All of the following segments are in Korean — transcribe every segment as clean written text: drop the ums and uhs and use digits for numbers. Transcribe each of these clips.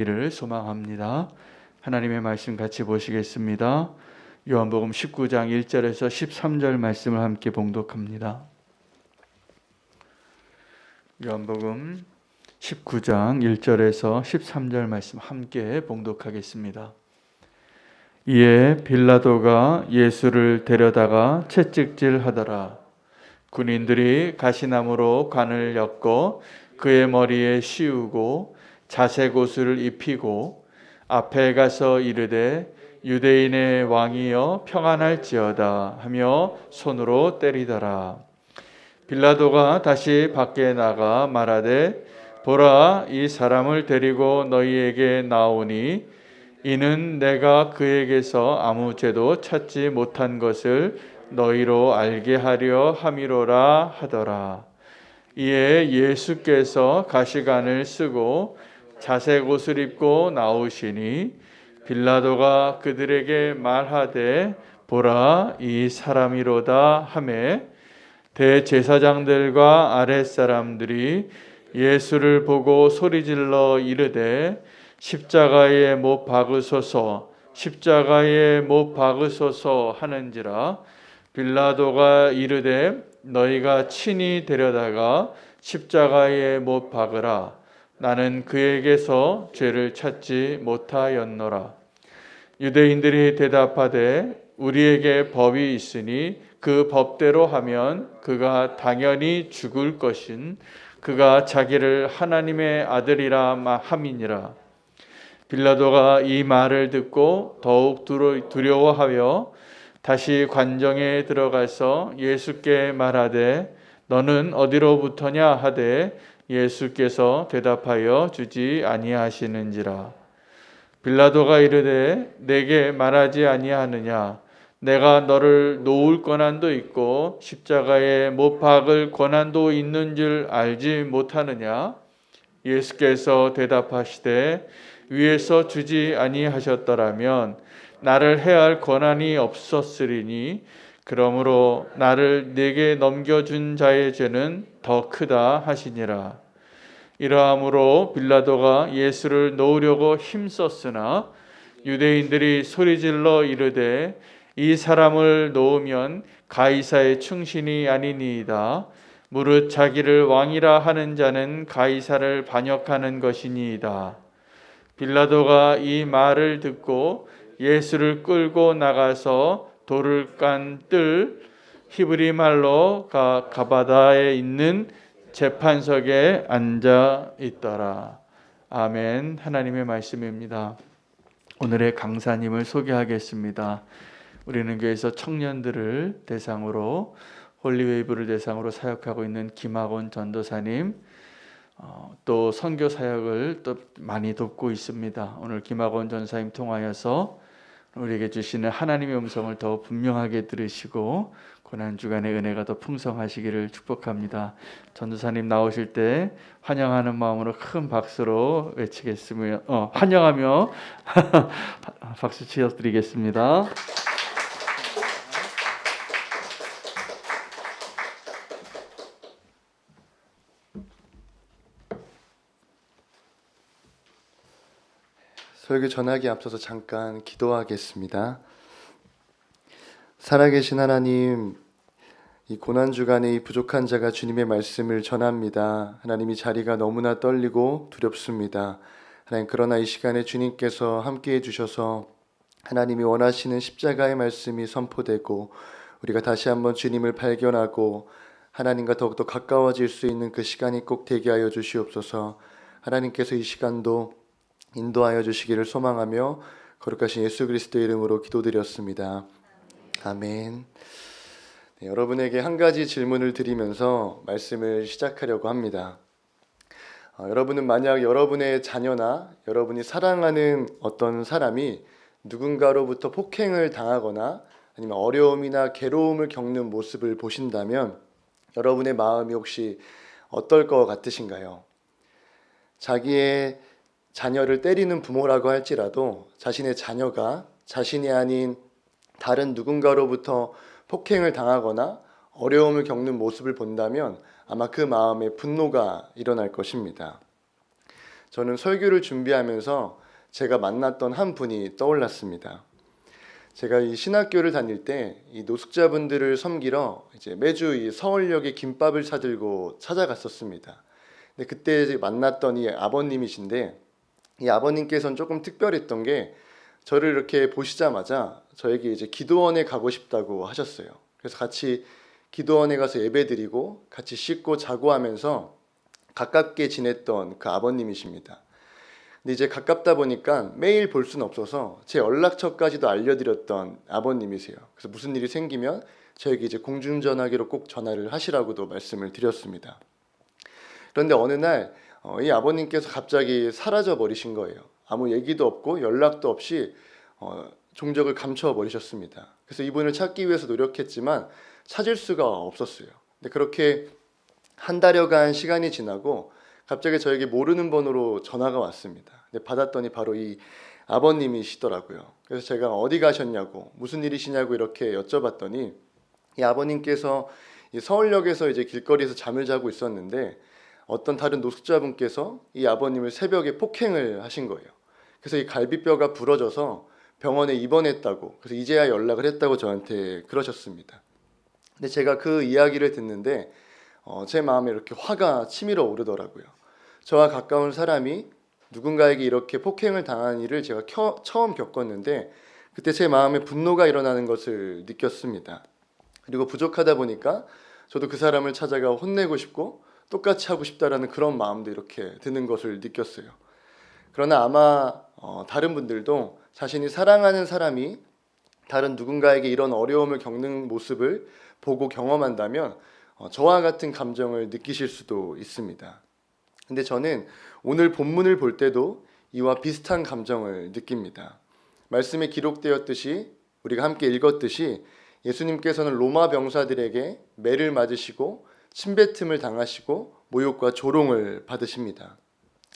이를 소망합니다. 하나님의 말씀 같이 보시겠습니다. 요한복음 19장 1절에서 13절 말씀을 함께 봉독합니다. 요한복음 19장 1절에서 13절 말씀 함께 봉독하겠습니다. 이에 빌라도가 예수를 데려다가 채찍질하더라. 군인들이 가시나무로 관을 엮고 그의 머리에 씌우고 자색 옷을 입히고 앞에 가서 이르되 유대인의 왕이여 평안할지어다 하며 손으로 때리더라. 빌라도가 다시 밖에 나가 말하되 보라, 이 사람을 데리고 너희에게 나오니 이는 내가 그에게서 아무 죄도 찾지 못한 것을 너희로 알게 하려 함이로라 하더라. 이에 예수께서 가시관을 쓰고 자색 옷을 입고 나오시니 빌라도가 그들에게 말하되 보라, 이 사람이로다 하매 대제사장들과 아랫사람들이 예수를 보고 소리질러 이르되 십자가에 못 박으소서, 십자가에 못 박으소서 하는지라. 빌라도가 이르되 너희가 친히 데려다가 십자가에 못 박으라. 나는 그에게서 죄를 찾지 못하였노라. 유대인들이 대답하되 우리에게 법이 있으니 그 법대로 하면 그가 당연히 죽을 것인 그가 자기를 하나님의 아들이라 함이니라. 빌라도가 이 말을 듣고 더욱 두려워하여 다시 관정에 들어가서 예수께 말하되 너는 어디로부터냐 하되 예수께서 대답하여 주지 아니하시는지라. 빌라도가 이르되 내게 말하지 아니하느냐? 내가 너를 놓을 권한도 있고 십자가에 못 박을 권한도 있는 줄 알지 못하느냐? 예수께서 대답하시되 위에서 주지 아니하셨더라면 나를 해할 권한이 없었으리니 그러므로 나를 네게 넘겨준 자의 죄는 더 크다 하시니라. 이러함으로 빌라도가 예수를 놓으려고 힘썼으나 유대인들이 소리질러 이르되 이 사람을 놓으면 가이사의 충신이 아니니이다. 무릇 자기를 왕이라 하는 자는 가이사를 반역하는 것이니이다. 빌라도가 이 말을 듣고 예수를 끌고 나가서 돌을 깐 뜰 히브리 말로 가바다에 있는 재판석에 앉아 있더라. 아멘. 하나님의 말씀입니다. 오늘의 강사님을 소개하겠습니다. 우리는 교회에서 청년들을 대상으로 홀리웨이브를 대상으로 사역하고 있는 김학원 전도사님, 또 선교 사역을 또 많이 돕고 있습니다. 오늘 김학원 전사님 통하여서 우리에게 주시는 하나님의 음성을 더 분명하게 들으시고 고난주간의 은혜가 더 풍성하시기를 축복합니다. 전도사님 나오실 때 환영하는 마음으로 큰 박수로 외치겠으며 환영하며 박수 치어드리겠습니다. 설교 전하기에 앞서서 잠깐 기도하겠습니다. 살아계신 하나님, 이 고난주간에 이 부족한 자가 주님의 말씀을 전합니다. 하나님, 이 자리가 너무나 떨리고 두렵습니다. 하나님, 그러나 이 시간에 주님께서 함께해 주셔서 하나님이 원하시는 십자가의 말씀이 선포되고 우리가 다시 한번 주님을 발견하고 하나님과 더욱더 가까워질 수 있는 그 시간이 꼭 되게 하여 주시옵소서. 하나님께서 이 시간도 인도하여 주시기를 소망하며 거룩하신 예수 그리스도의 이름으로 기도드렸습니다. 아멘. 네, 여러분에게 한 가지 질문을 드리면서 말씀을 시작하려고 합니다. 여러분은 만약 여러분의 자녀나 여러분이 사랑하는 어떤 사람이 누군가로부터 폭행을 당하거나 아니면 어려움이나 괴로움을 겪는 모습을 보신다면 여러분의 마음이 혹시 어떨 것 같으신가요? 자기의 자녀를 때리는 부모라고 할지라도 자신의 자녀가 자신이 아닌 다른 누군가로부터 폭행을 당하거나 어려움을 겪는 모습을 본다면 아마 그 마음에 분노가 일어날 것입니다. 저는 설교를 준비하면서 제가 만났던 한 분이 떠올랐습니다. 제가 이 신학교를 다닐 때 이 노숙자분들을 섬기러 이제 매주 이 서울역에 김밥을 사들고 찾아갔었습니다. 근데 그때 이제 만났던 이 아버님이신데, 이 아버님께서는 조금 특별했던 게 저를 이렇게 보시자마자 저에게 이제 기도원에 가고 싶다고 하셨어요. 그래서 같이 기도원에 가서 예배드리고 같이 씻고 자고 하면서 가깝게 지냈던 그 아버님이십니다. 근데 이제 가깝다 보니까 매일 볼 수는 없어서 제 연락처까지도 알려드렸던 아버님이세요. 그래서 무슨 일이 생기면 저에게 이제 공중전화기로 꼭 전화를 하시라고도 말씀을 드렸습니다. 그런데 어느 날 이 아버님께서 갑자기 사라져 버리신 거예요. 아무 얘기도 없고 연락도 없이 종적을 감춰 버리셨습니다. 그래서 이분을 찾기 위해서 노력했지만 찾을 수가 없었어요. 근데 그렇게 한 달여간 시간이 지나고 갑자기 저에게 모르는 번호로 전화가 왔습니다. 근데 받았더니 바로 이 아버님이시더라고요. 그래서 제가 어디 가셨냐고, 무슨 일이시냐고 이렇게 여쭤봤더니 이 아버님께서 이 서울역에서 이제 길거리에서 잠을 자고 있었는데 어떤 다른 노숙자분께서 이 아버님을 새벽에 폭행을 하신 거예요. 그래서 이 갈비뼈가 부러져서 병원에 입원했다고, 그래서 이제야 연락을 했다고 저한테 그러셨습니다. 근데 제가 그 이야기를 듣는데 제 마음에 이렇게 화가 치밀어 오르더라고요. 저와 가까운 사람이 누군가에게 이렇게 폭행을 당한 일을 제가 처음 겪었는데 그때 제 마음에 분노가 일어나는 것을 느꼈습니다. 그리고 부족하다 보니까 저도 그 사람을 찾아가 혼내고 싶고 똑같이 하고 싶다라는 그런 마음도 이렇게 드는 것을 느꼈어요. 그러나 아마 다른 분들도 자신이 사랑하는 사람이 다른 누군가에게 이런 어려움을 겪는 모습을 보고 경험한다면 저와 같은 감정을 느끼실 수도 있습니다. 근데 저는 오늘 본문을 볼 때도 이와 비슷한 감정을 느낍니다. 말씀에 기록되었듯이, 우리가 함께 읽었듯이 예수님께서는 로마 병사들에게 매를 맞으시고 침뱉음을 당하시고 모욕과 조롱을 받으십니다.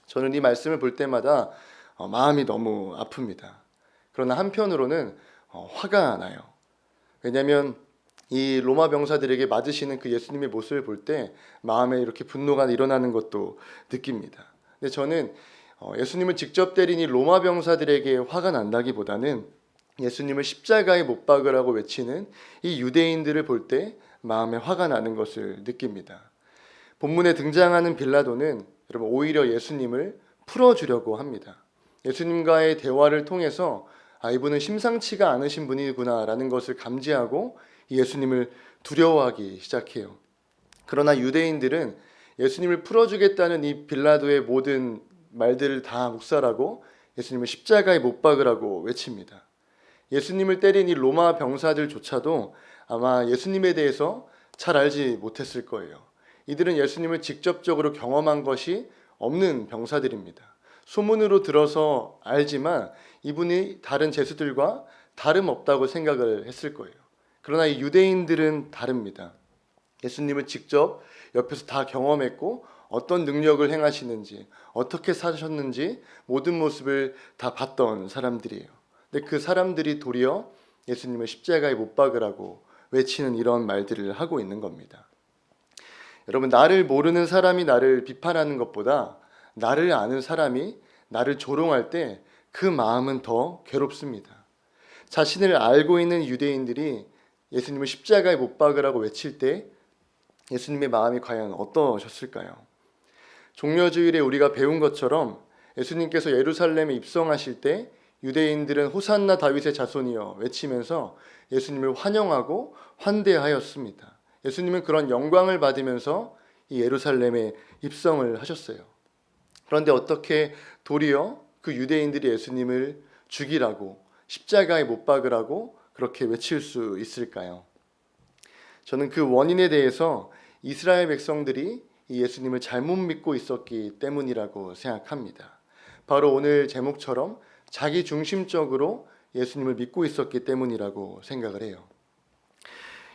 저는 이 말씀을 볼 때마다 마음이 너무 아픕니다. 그러나 한편으로는 화가 나요. 왜냐하면 이 로마 병사들에게 맞으시는 그 예수님의 모습을 볼 때 마음에 이렇게 분노가 일어나는 것도 느낍니다. 근데 저는 예수님을 직접 때린 이 로마 병사들에게 화가 난다기보다는 예수님을 십자가에 못 박으라고 외치는 이 유대인들을 볼 때 마음에 화가 나는 것을 느낍니다. 본문에 등장하는 빌라도는 여러분 오히려 예수님을 풀어주려고 합니다. 예수님과의 대화를 통해서 이분은 심상치가 않으신 분이구나라는 것을 감지하고 예수님을 두려워하기 시작해요. 그러나 유대인들은 예수님을 풀어주겠다는 이 빌라도의 모든 말들을 다 묵살하고 예수님을 십자가에 못 박으라고 외칩니다. 예수님을 때린 이 로마 병사들조차도 아마 예수님에 대해서 잘 알지 못했을 거예요. 이들은 예수님을 직접적으로 경험한 것이 없는 병사들입니다. 소문으로 들어서 알지만 이분이 다른 죄수들과 다름없다고 생각을 했을 거예요. 그러나 이 유대인들은 다릅니다. 예수님을 직접 옆에서 다 경험했고 어떤 능력을 행하시는지, 어떻게 사셨는지 모든 모습을 다 봤던 사람들이에요. 근데 그 사람들이 도리어 예수님을 십자가에 못 박으라고 외치는 이런 말들을 하고 있는 겁니다. 여러분, 나를 모르는 사람이 나를 비판하는 것보다 나를 아는 사람이 나를 조롱할 때 그 마음은 더 괴롭습니다. 자신을 알고 있는 유대인들이 예수님을 십자가에 못 박으라고 외칠 때 예수님의 마음이 과연 어떠셨을까요? 종려주일에 우리가 배운 것처럼 예수님께서 예루살렘에 입성하실 때 유대인들은 호산나 다윗의 자손이여 외치면서 예수님을 환영하고 환대하였습니다. 예수님은 그런 영광을 받으면서 이 예루살렘에 입성을 하셨어요. 그런데 어떻게 도리어 그 유대인들이 예수님을 죽이라고, 십자가에 못 박으라고 그렇게 외칠 수 있을까요? 저는 그 원인에 대해서 이스라엘 백성들이 이 예수님을 잘못 믿고 있었기 때문이라고 생각합니다. 바로 오늘 제목처럼 자기 중심적으로 예수님을 믿고 있었기 때문이라고 생각을 해요.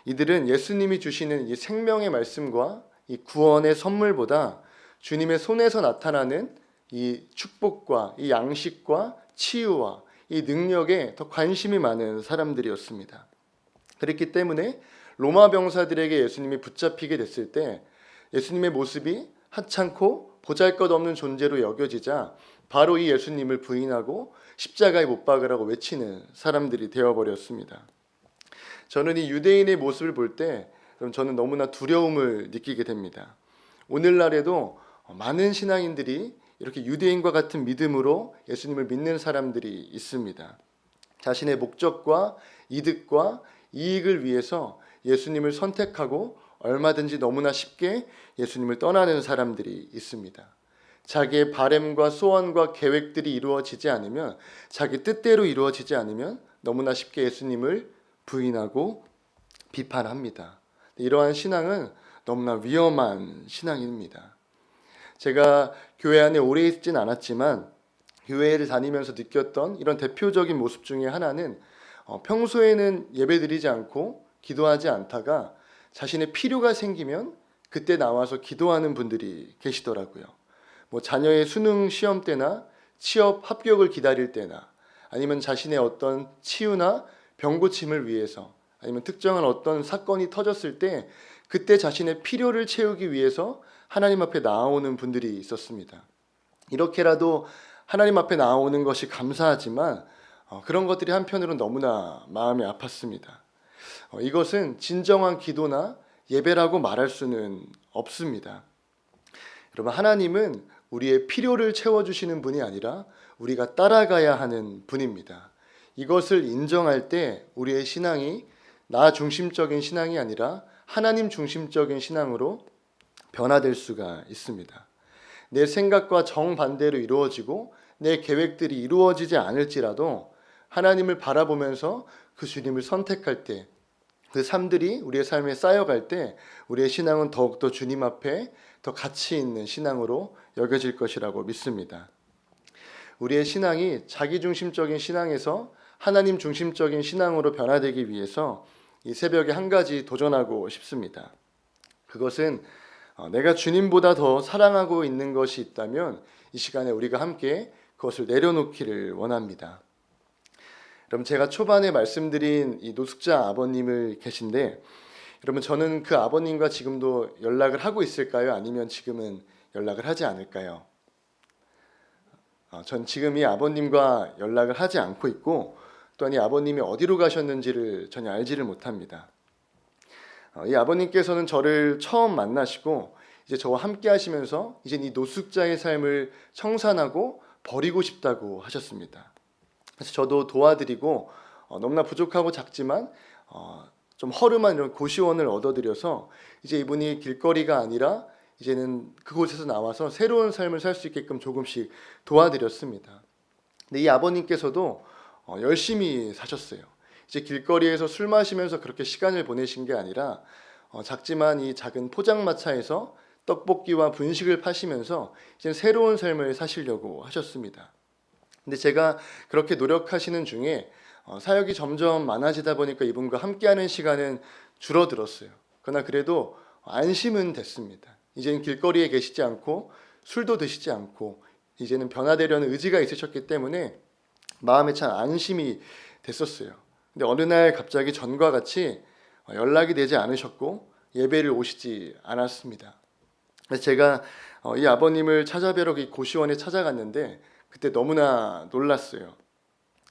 이들은 예수님이 주시는 이 생명의 말씀과 이 구원의 선물보다 주님의 손에서 나타나는 이 축복과 이 양식과 치유와 이 능력에 더 관심이 많은 사람들이었습니다. 그렇기 때문에 로마 병사들에게 예수님이 붙잡히게 됐을 때 예수님의 모습이 하찮고 보잘것없는 존재로 여겨지자 바로 이 예수님을 부인하고 십자가에 못 박으라고 외치는 사람들이 되어버렸습니다. 저는 이 유대인의 모습을 볼 때 저는 너무나 두려움을 느끼게 됩니다. 오늘날에도 많은 신앙인들이 이렇게 유대인과 같은 믿음으로 예수님을 믿는 사람들이 있습니다. 자신의 목적과 이득과 이익을 위해서 예수님을 선택하고 얼마든지 너무나 쉽게 예수님을 떠나는 사람들이 있습니다. 자기의 바램과 소원과 계획들이 이루어지지 않으면, 자기 뜻대로 이루어지지 않으면 너무나 쉽게 예수님을 부인하고 비판합니다. 이러한 신앙은 너무나 위험한 신앙입니다. 제가 교회 안에 오래 있진 않았지만 교회를 다니면서 느꼈던 이런 대표적인 모습 중에 하나는 평소에는 예배드리지 않고 기도하지 않다가 자신의 필요가 생기면 그때 나와서 기도하는 분들이 계시더라고요. 뭐 자녀의 수능 시험 때나 취업 합격을 기다릴 때나 아니면 자신의 어떤 치유나 병고침을 위해서 아니면 특정한 어떤 사건이 터졌을 때 그때 자신의 필요를 채우기 위해서 하나님 앞에 나아오는 분들이 있었습니다. 이렇게라도 하나님 앞에 나아오는 것이 감사하지만 그런 것들이 한편으로는 너무나 마음이 아팠습니다. 이것은 진정한 기도나 예배라고 말할 수는 없습니다. 여러분, 하나님은 우리의 필요를 채워주시는 분이 아니라 우리가 따라가야 하는 분입니다. 이것을 인정할 때 우리의 신앙이 나 중심적인 신앙이 아니라 하나님 중심적인 신앙으로 변화될 수가 있습니다. 내 생각과 정반대로 이루어지고 내 계획들이 이루어지지 않을지라도 하나님을 바라보면서 그 주님을 선택할 때, 그 삶들이 우리의 삶에 쌓여갈 때 우리의 신앙은 더욱더 주님 앞에 더 가치 있는 신앙으로 여겨질 것이라고 믿습니다. 우리의 신앙이 자기중심적인 신앙에서 하나님 중심적인 신앙으로 변화되기 위해서 이 새벽에 한 가지 도전하고 싶습니다. 그것은 내가 주님보다 더 사랑하고 있는 것이 있다면 이 시간에 우리가 함께 그것을 내려놓기를 원합니다. 여러분, 제가 초반에 말씀드린 이 노숙자 아버님을 계신데, 여러분, 저는 그 아버님과 지금도 연락을 하고 있을까요? 아니면 지금은 연락을 하지 않을까요? 전 지금 이 아버님과 연락을 하지 않고 있고, 또한 이 아버님이 어디로 가셨는지를 전혀 알지를 못합니다. 이 아버님께서는 저를 처음 만나시고 이제 저와 함께 하시면서 이제 이 노숙자의 삶을 청산하고 버리고 싶다고 하셨습니다. 그래서 저도 도와드리고 너무나 부족하고 작지만 좀 허름한 이런 고시원을 얻어드려서 이제 이분이 길거리가 아니라 이제는 그곳에서 나와서 새로운 삶을 살 수 있게끔 조금씩 도와드렸습니다. 근데 이 아버님께서도 열심히 사셨어요. 이제 길거리에서 술 마시면서 그렇게 시간을 보내신 게 아니라 작지만 이 작은 포장마차에서 떡볶이와 분식을 파시면서 이제 새로운 삶을 사시려고 하셨습니다. 근데 제가 그렇게 노력하시는 중에 사역이 점점 많아지다 보니까 이분과 함께하는 시간은 줄어들었어요. 그러나 그래도 안심은 됐습니다. 이제는 길거리에 계시지 않고 술도 드시지 않고 이제는 변화되려는 의지가 있으셨기 때문에 마음에 참 안심이 됐었어요. 근데 어느 날 갑자기 전과 같이 연락이 되지 않으셨고 예배를 오시지 않았습니다. 그래서 제가 이 아버님을 찾아뵈러 이 고시원에 찾아갔는데 그때 너무나 놀랐어요.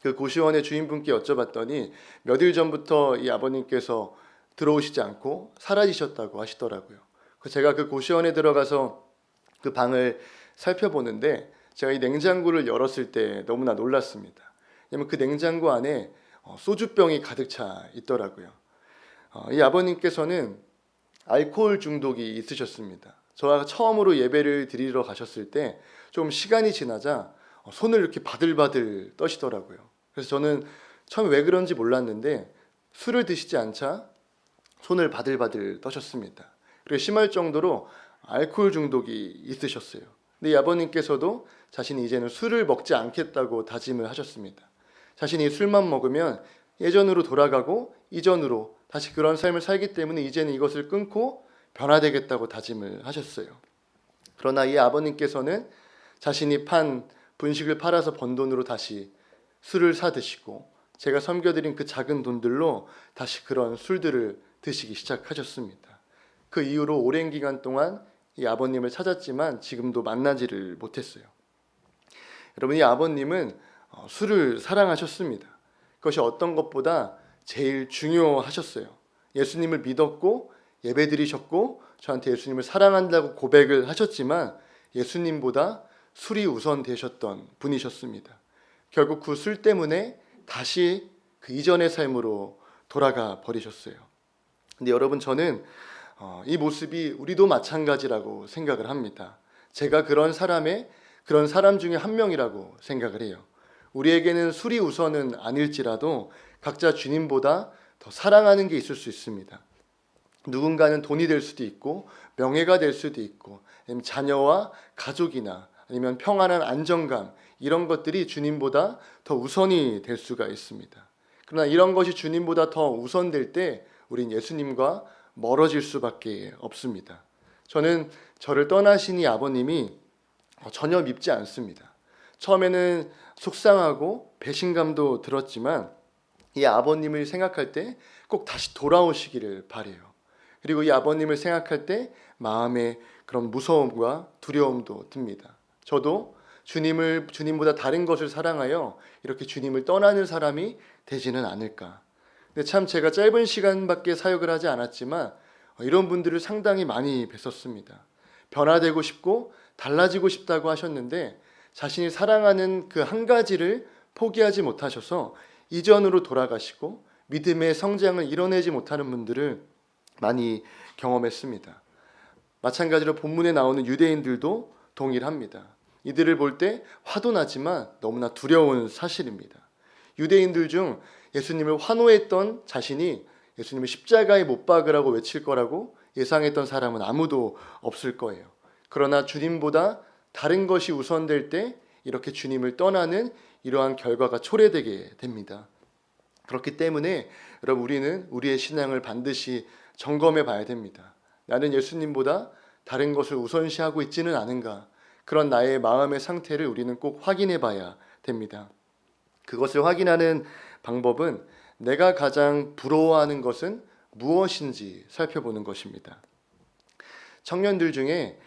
그 고시원의 주인분께 여쭤봤더니 며칠 전부터 이 아버님께서 들어오시지 않고 사라지셨다고 하시더라고요. 그래서 제가 그 고시원에 들어가서 그 방을 살펴보는데 제가 이 냉장고를 열었을 때 너무나 놀랐습니다. 왜냐면 그 냉장고 안에 소주병이 가득 차 있더라고요. 이 아버님께서는 알코올 중독이 있으셨습니다. 저와 처음으로 예배를 드리러 가셨을 때 좀 시간이 지나자 손을 이렇게 바들바들 떠시더라고요. 그래서 저는 처음에 왜 그런지 몰랐는데 술을 드시지 않자 손을 바들바들 떠셨습니다. 그리고 심할 정도로 알코올 중독이 있으셨어요. 근데 이 아버님께서도 자신이 이제는 술을 먹지 않겠다고 다짐을 하셨습니다. 자신이 술만 먹으면 예전으로 돌아가고 이전으로 다시 그런 삶을 살기 때문에 이제는 이것을 끊고 변화되겠다고 다짐을 하셨어요. 그러나 이 아버님께서는 자신이 판 분식을 팔아서 번 돈으로 다시 술을 사 드시고 제가 섬겨드린 그 작은 돈들로 다시 그런 술들을 드시기 시작하셨습니다. 그 이후로 오랜 기간 동안 이 아버님을 찾았지만 지금도 만나지를 못했어요. 여러분, 이 아버님은 술을 사랑하셨습니다. 그것이 어떤 것보다 제일 중요하셨어요. 예수님을 믿었고 예배드리셨고 저한테 예수님을 사랑한다고 고백을 하셨지만 예수님보다 술이 우선되셨던 분이셨습니다. 결국 그 술 때문에 다시 그 이전의 삶으로 돌아가 버리셨어요. 근데 여러분, 저는 이 모습이 우리도 마찬가지라고 생각을 합니다. 제가 그런 사람 중에 한 명이라고 생각을 해요. 우리에게는 술이 우선은 아닐지라도 각자 주님보다 더 사랑하는 게 있을 수 있습니다. 누군가는 돈이 될 수도 있고 명예가 될 수도 있고 아니면 자녀와 가족이나 아니면 평안한 안정감, 이런 것들이 주님보다 더 우선이 될 수가 있습니다. 그러나 이런 것이 주님보다 더 우선될 때 우린 예수님과 멀어질 수밖에 없습니다. 저는 저를 떠나신 이 아버님이 전혀 밉지 않습니다. 처음에는 속상하고 배신감도 들었지만 이 아버님을 생각할 때 꼭 다시 돌아오시기를 바라요. 그리고 이 아버님을 생각할 때 마음에 그런 무서움과 두려움도 듭니다. 저도 주님보다 다른 것을 사랑하여 이렇게 주님을 떠나는 사람이 되지는 않을까. 근데 참 제가 짧은 시간밖에 사역을 하지 않았지만 이런 분들을 상당히 많이 뵀었습니다. 변화되고 싶고 달라지고 싶다고 하셨는데 자신이 사랑하는 그 한 가지를 포기하지 못하셔서 이전으로 돌아가시고 믿음의 성장을 이뤄내지 못하는 분들을 많이 경험했습니다. 마찬가지로 본문에 나오는 유대인들도 동일합니다. 이들을 볼 때 화도 나지만 너무나 두려운 사실입니다. 유대인들 중 예수님을 환호했던 자신이 예수님을 십자가에 못 박으라고 외칠 거라고 예상했던 사람은 아무도 없을 거예요. 그러나 주님보다 다른 것이 우선될 때 이렇게 주님을 떠나는 이러한 결과가 초래되게 됩니다. 그렇기 때문에 여러분, 우리는 우리의 신앙을 반드시 점검해 봐야 됩니다. 나는 예수님보다 다른 것을 우선시하고 있지는 않은가? 그런 나의 마음의 상태를 우리는 꼭 확인해 봐야 됩니다. 그것을 확인하는 방법은 내가 가장 부러워하는 것은 무엇인지 살펴보는 것입니다. 청년들 중에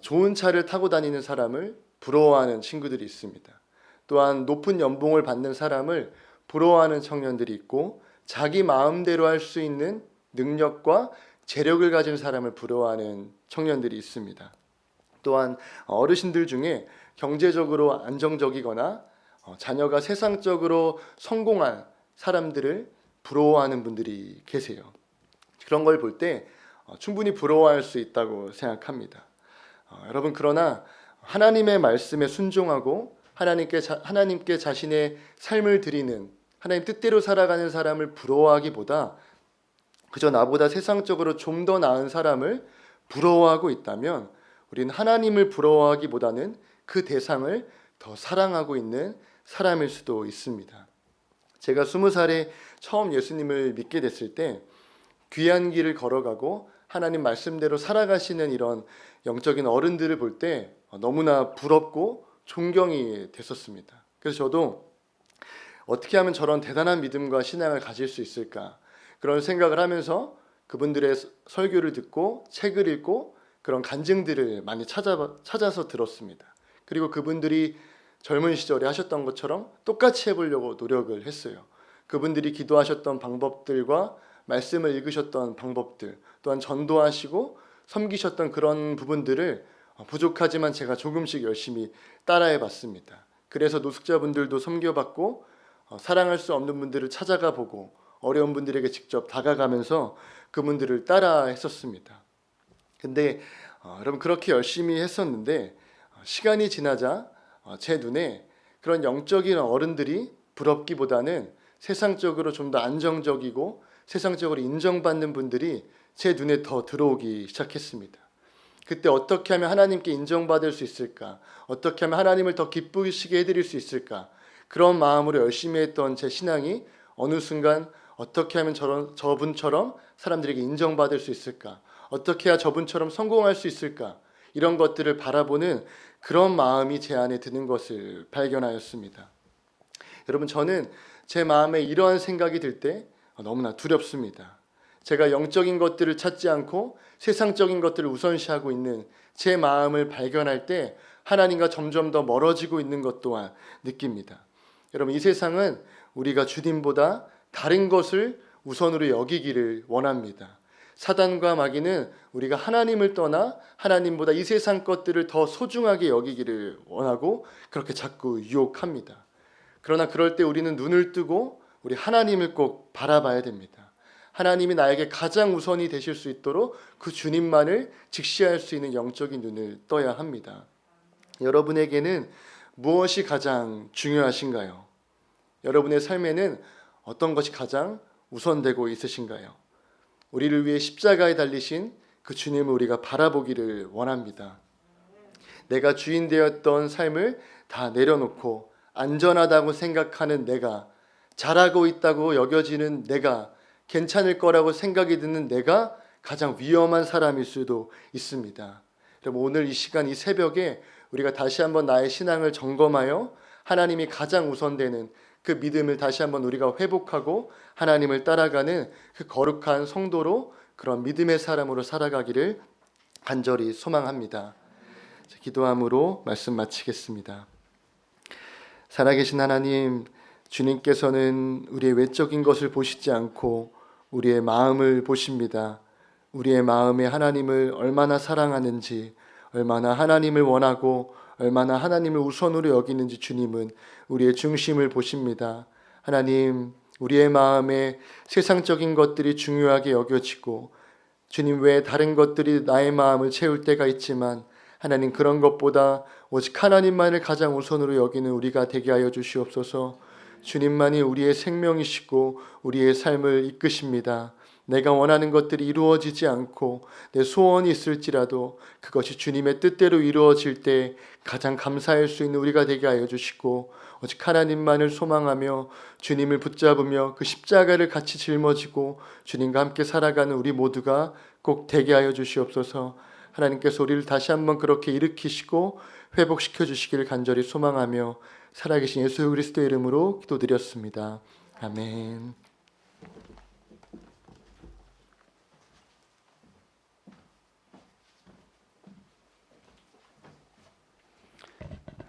좋은 차를 타고 다니는 사람을 부러워하는 친구들이 있습니다. 또한 높은 연봉을 받는 사람을 부러워하는 청년들이 있고 자기 마음대로 할 수 있는 능력과 재력을 가진 사람을 부러워하는 청년들이 있습니다. 또한 어르신들 중에 경제적으로 안정적이거나 자녀가 세상적으로 성공한 사람들을 부러워하는 분들이 계세요. 그런 걸 볼 때 충분히 부러워할 수 있다고 생각합니다. 여러분, 그러나 하나님의 말씀에 순종하고 하나님께 자신의 삶을 드리는 하나님 뜻대로 살아가는 사람을 부러워하기보다 그저 나보다 세상적으로 좀 더 나은 사람을 부러워하고 있다면 우리는 하나님을 부러워하기보다는 그 대상을 더 사랑하고 있는 사람일 수도 있습니다. 제가 20살에 처음 예수님을 믿게 됐을 때 귀한 길을 걸어가고 하나님 말씀대로 살아가시는 이런 영적인 어른들을 볼 때 너무나 부럽고 존경이 됐었습니다. 그래서 저도 어떻게 하면 저런 대단한 믿음과 신앙을 가질 수 있을까? 그런 생각을 하면서 그분들의 설교를 듣고 책을 읽고 그런 간증들을 많이 찾아서 들었습니다. 그리고 그분들이 젊은 시절에 하셨던 것처럼 똑같이 해보려고 노력을 했어요. 그분들이 기도하셨던 방법들과 말씀을 읽으셨던 방법들, 또한 전도하시고 섬기셨던 그런 부분들을 부족하지만 제가 조금씩 열심히 따라해 봤습니다. 그래서 노숙자분들도 섬겨봤고 사랑할 수 없는 분들을 찾아가 보고 어려운 분들에게 직접 다가가면서 그분들을 따라 했었습니다. 근데 여러분, 그렇게 열심히 했었는데 시간이 지나자 제 눈에 그런 영적인 어른들이 부럽기보다는 세상적으로 좀 더 안정적이고 세상적으로 인정받는 분들이 제 눈에 더 들어오기 시작했습니다. 그때 어떻게 하면 하나님께 인정받을 수 있을까? 어떻게 하면 하나님을 더 기쁘시게 해드릴 수 있을까? 그런 마음으로 열심히 했던 제 신앙이 어느 순간 어떻게 하면 저분처럼 사람들에게 인정받을 수 있을까? 어떻게 해야 저분처럼 성공할 수 있을까? 이런 것들을 바라보는 그런 마음이 제 안에 드는 것을 발견하였습니다. 여러분, 저는 제 마음에 이러한 생각이 들 때 너무나 두렵습니다. 제가 영적인 것들을 찾지 않고 세상적인 것들을 우선시하고 있는 제 마음을 발견할 때 하나님과 점점 더 멀어지고 있는 것 또한 느낍니다. 여러분, 이 세상은 우리가 주님보다 다른 것을 우선으로 여기기를 원합니다. 사단과 마귀는 우리가 하나님을 떠나 하나님보다 이 세상 것들을 더 소중하게 여기기를 원하고 그렇게 자꾸 유혹합니다. 그러나 그럴 때 우리는 눈을 뜨고 우리 하나님을 꼭 바라봐야 됩니다. 하나님이 나에게 가장 우선이 되실 수 있도록 그 주님만을 직시할 수 있는 영적인 눈을 떠야 합니다. 여러분에게는 무엇이 가장 중요하신가요? 여러분의 삶에는 어떤 것이 가장 우선되고 있으신가요? 우리를 위해 십자가에 달리신 그 주님을 우리가 바라보기를 원합니다. 내가 주인 되었던 삶을 다 내려놓고 안전하다고 생각하는 내가, 잘하고 있다고 여겨지는 내가, 괜찮을 거라고 생각이 드는 내가 가장 위험한 사람일 수도 있습니다. 여러분, 오늘 이 시간, 이 새벽에 우리가 다시 한번 나의 신앙을 점검하여 하나님이 가장 우선되는 그 믿음을 다시 한번 우리가 회복하고 하나님을 따라가는 그 거룩한 성도로, 그런 믿음의 사람으로 살아가기를 간절히 소망합니다. 기도함으로 말씀 마치겠습니다. 살아계신 하나님, 주님께서는 우리의 외적인 것을 보시지 않고 우리의 마음을 보십니다. 우리의 마음에 하나님을 얼마나 사랑하는지, 얼마나 하나님을 원하고 얼마나 하나님을 우선으로 여기는지 주님은 우리의 중심을 보십니다. 하나님, 우리의 마음에 세상적인 것들이 중요하게 여겨지고 주님 외에 다른 것들이 나의 마음을 채울 때가 있지만 하나님, 그런 것보다 오직 하나님만을 가장 우선으로 여기는 우리가 되게 하여 주시옵소서. 주님만이 우리의 생명이시고 우리의 삶을 이끄십니다. 내가 원하는 것들이 이루어지지 않고 내 소원이 있을지라도 그것이 주님의 뜻대로 이루어질 때 가장 감사할 수 있는 우리가 되게 하여 주시고, 오직 하나님만을 소망하며 주님을 붙잡으며 그 십자가를 같이 짊어지고 주님과 함께 살아가는 우리 모두가 꼭 되게 하여 주시옵소서. 하나님께서 우리를 다시 한번 그렇게 일으키시고 회복시켜 주시기를 간절히 소망하며 살아계신 예수 그리스도의 이름으로 기도드렸습니다. 아멘.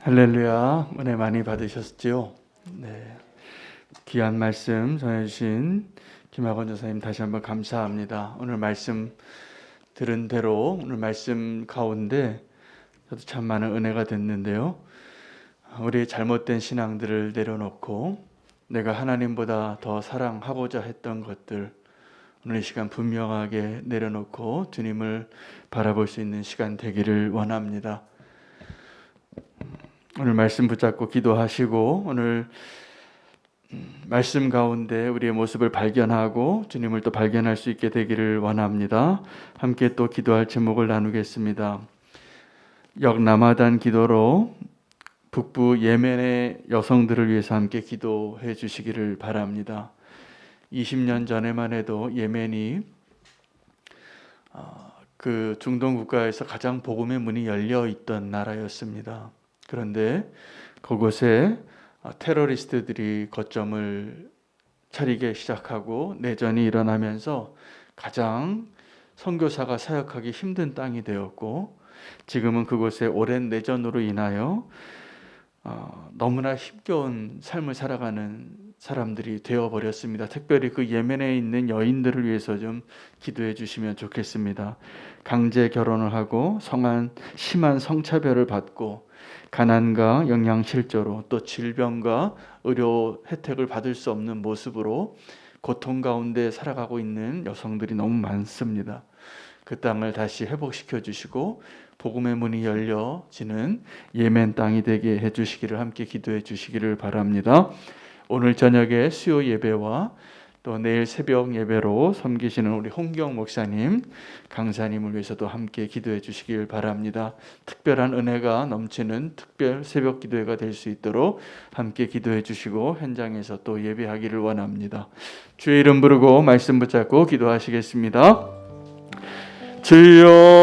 할렐루야, 은혜 많이 받으셨지요? 네, 귀한 말씀 전해주신 김학원 전사님 다시 한번 감사합니다. 오늘 말씀 들은 대로 오늘 말씀 가운데 저도 참 많은 은혜가 됐는데요. 우리의 잘못된 신앙들을 내려놓고 내가 하나님보다 더 사랑하고자 했던 것들, 오늘 이 시간 분명하게 내려놓고 주님을 바라볼 수 있는 시간 되기를 원합니다. 오늘 말씀 붙잡고 기도하시고 오늘 말씀 가운데 우리의 모습을 발견하고 주님을 또 발견할 수 있게 되기를 원합니다. 함께 또 기도할 제목을 나누겠습니다. 역라마단 기도로 북부 예멘의 여성들을 위해서 함께 기도해 주시기를 바랍니다. 20년 전에만 해도 예멘이 그 중동 국가에서 가장 복음의 문이 열려 있던 나라였습니다. 그런데 그곳에 테러리스트들이 거점을 차리기 시작하고 내전이 일어나면서 가장 선교사가 사역하기 힘든 땅이 되었고, 지금은 그곳에 오랜 내전으로 인하여 너무나 힘겨운 삶을 살아가는 사람들이 되어버렸습니다. 특별히 그 예멘에 있는 여인들을 위해서 좀 기도해 주시면 좋겠습니다. 강제 결혼을 하고 심한 성차별을 받고 가난과 영양실조로 또 질병과 의료 혜택을 받을 수 없는 모습으로 고통 가운데 살아가고 있는 여성들이 너무 많습니다. 그 땅을 다시 회복시켜 주시고 복음의 문이 열려지는 예멘 땅이 되게 해주시기를 함께 기도해 주시기를 바랍니다. 오늘 저녁에 수요 예배와 또 내일 새벽 예배로 섬기시는 우리 홍경 목사님, 강사님을 위해서도 함께 기도해 주시길 바랍니다. 특별한 은혜가 넘치는 특별 새벽 기도회가 될 수 있도록 함께 기도해 주시고 현장에서 또 예배하기를 원합니다. 주의 이름 부르고 말씀 붙잡고 기도하시겠습니다. 주여